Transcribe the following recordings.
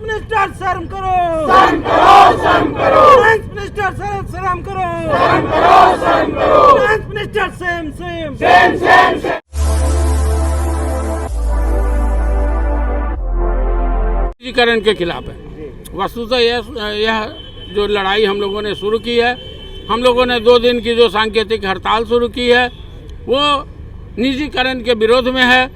Minister शर्म करो, शर्म करो, शर्म करो, फाइनेंस मिनिस्टर शर्म करो, शर्म करो, शर्म करो, finance minister same same same same same. निजीकरण के खिलाफ है। वस्तुतः यह जो लड़ाई हम लोगों ने शुरू की है, हम लोगों ने 2 दिन की जो सांकेतिक हड़ताल शुरू की है वो निजीकरण के विरोध में है,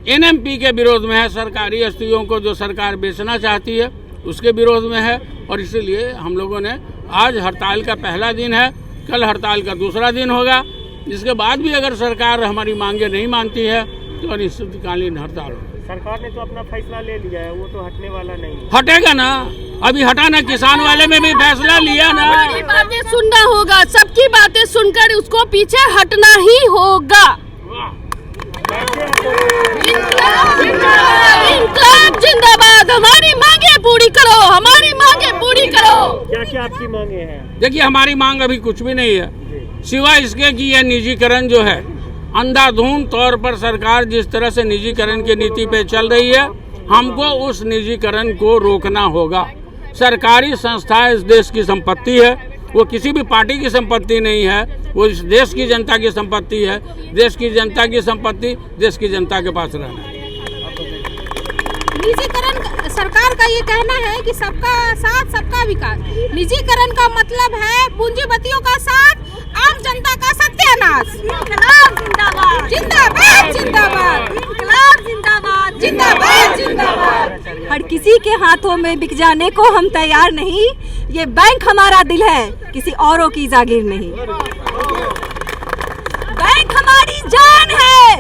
एनएमपी के विरोध में है, सरकारी अस्थियों को जो सरकार बेचना चाहती है उसके विरोध में है। और इसीलिए हम लोगों ने आज हड़ताल का पहला दिन है, कल हड़ताल का दूसरा दिन होगा। इसके बाद भी अगर सरकार हमारी मांगे नहीं मानती है तो अनिश्चितकालीन हड़ताल होगी। सरकार ने तो अपना फैसला ले लिया है, वो तो हटने वाला नहीं है। हटेगा ना, अभी हटा ना, किसान वाले में भी फैसला लिया ना। हमारी बातें सुनना होगा, सबकी बातें सुनकर उसको पीछे हटना ही होगा। इंकलाब जिंदाबाद, हमारी मांगे पूरी करो, हमारी मांगे पूरी करो। क्या क्या आपकी मांगे हैं? देखिए हमारी मांग अभी कुछ भी नहीं है, सिवाय इसके कि यह निजीकरण जो है अंधाधुंध तौर पर सरकार जिस तरह से निजीकरण की नीति पे चल रही है, हमको उस निजीकरण को रोकना होगा। सरकारी संस्थाएं इस देश की संपत्ति है, वो किसी भी पार्टी की संपत्ति नहीं है, वो इस देश की जनता की संपत्ति है। देश की जनता की संपत्ति देश की जनता के पास रहना है। निजीकरण, सरकार का ये कहना है कि सबका साथ सबका विकास। निजीकरण का मतलब है पूंजीपतियों का साथ, आम जनता का सत्यानाश। इंकलाब जिंदाबाद, जिंदाबाद जिंदाबाद, इंकलाब जिंदाबाद, जिंदाबाद जिंदाबाद। हर किसी के हाथों में बिक जाने को हम तैयार नहीं। ये बैंक हमारा दिल है, किसी औरों की जागीर नहीं। बैंक हमारी जान है,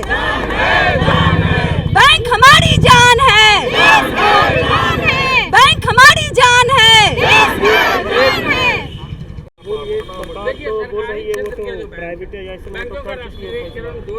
बैंक हमारी जान है, बैंक हमारी जान है।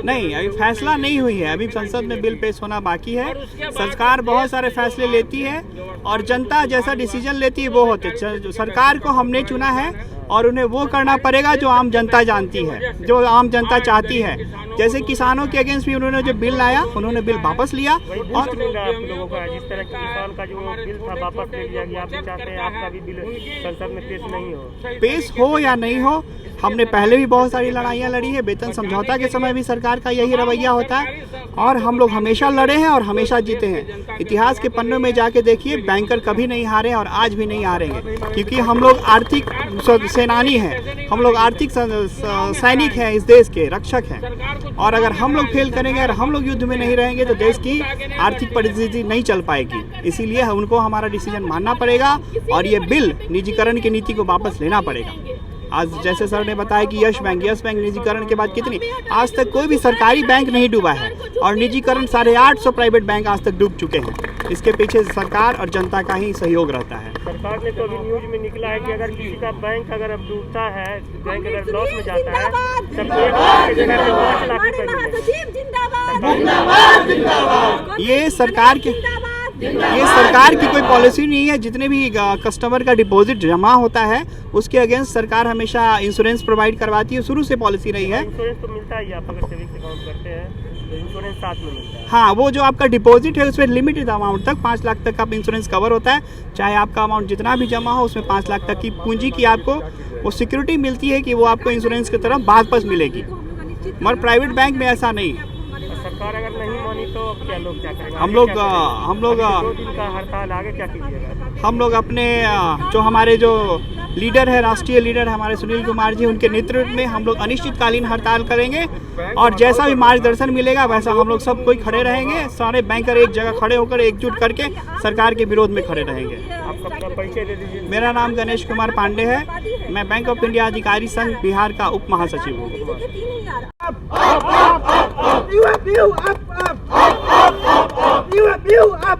नहीं, अभी फैसला नहीं हुई है, अभी संसद में बिल पेश होना बाकी है। सरकार बहुत सारे फैसले लेती है और जनता जैसा डिसीजन लेती है वो होते। सरकार को हमने चुना है और उन्हें वो करना पड़ेगा जो आम जनता जानती है, जो आम जनता चाहती है। जैसे किसानों के अगेंस्ट भी उन्होंने जो बिल लाया, उन्होंने बिल वापस लिया। और लोगों का जिस तरह किसान का जो बिल था वापस ले लिया गया, आप भी चाहते हैं आपका भी बिल संसद में पेश नहीं हो? पेश हो या नहीं हो, हमने पहले भी बहुत सारी लड़ाइयाँ लड़ी है। वेतन समझौता के समय भी सरकार का यही रवैया होता है और हम लोग हमेशा लड़े हैं और हमेशा जीते हैं। इतिहास के पन्नों में जाके देखिए, बैंकर कभी नहीं हारे और आज भी नहीं हारेंगे, क्योंकि हम लोग आर्थिक सेनानी हैं, हम लोग आर्थिक सैनिक हैं, इस देश के रक्षक हैं। और अगर हम लोग फेल करेंगे और हम लोग युद्ध में नहीं रहेंगे तो देश की आर्थिक परिस्थिति नहीं चल पाएगी। इसीलिए उनको हमारा डिसीजन मानना पड़ेगा और ये बिल निजीकरण की नीति को वापस लेना पड़ेगा। आज जैसे सर ने बताया कि यस बैंक निजीकरण के बाद कितनी, आज तक कोई भी सरकारी बैंक नहीं डूबा है और निजीकरण 850 प्राइवेट बैंक आज तक डूब चुके हैं। इसके पीछे सरकार और जनता का ही सहयोग रहता है। सरकार ने तो अभी न्यूज में निकला है कि अगर किसी का बैंक अगर अब डूबता है, बैंक अगर लॉस में जाता है, तब 1 लाख की जगह पे 5 लाख रुपए मिलेगा। ये सरकार की कोई पॉलिसी नहीं है। जितने भी कस्टमर का डिपॉजिट जमा होता है उसके अगेंस्ट सरकार हमेशा इंश्योरेंस प्रोवाइड करवाती है, शुरू से पॉलिसी रही है। इंश्योरेंस तो मिलता ही है, आप अगर सेविंग्स अकाउंट करते हैं तो इंश्योरेंस साथ में मिलता है। हाँ, वो जो आपका डिपॉजिट है उसमें लिमिटेड अमाउंट तक 5 लाख तक का इंश्योरेंस कवर होता है। चाहे आपका अमाउंट जितना भी जमा हो उसमें 5 लाख तक की पूंजी की आपको वो सिक्योरिटी मिलती है कि वो आपको इंश्योरेंस की तरफ वापस मिलेगी। मगर प्राइवेट बैंक में ऐसा नहीं है। सरकार अगर नहीं मानी तो क्या लोग क्या करेंगे? हम लोग 2 दिन का हड़ताल, आगे क्या कीजिएगा? हम लोग अपने जो हमारे जो लीडर है, राष्ट्रीय लीडर है हमारे सुनील कुमार जी, उनके नेतृत्व में हम लोग अनिश्चितकालीन हड़ताल करेंगे और जैसा भी मार्गदर्शन मिलेगा वैसा हम लोग सब कोई खड़े रहेंगे। सारे बैंकर एक जगह खड़े होकर एकजुट करके सरकार के विरोध में खड़े रहेंगे। आपका अपना परिचय दे दीजिए। मेरा नाम गणेश कुमार पांडे है, मैं बैंक ऑफ इंडिया अधिकारी संघ बिहार का उप महासचिव हूँ। You up,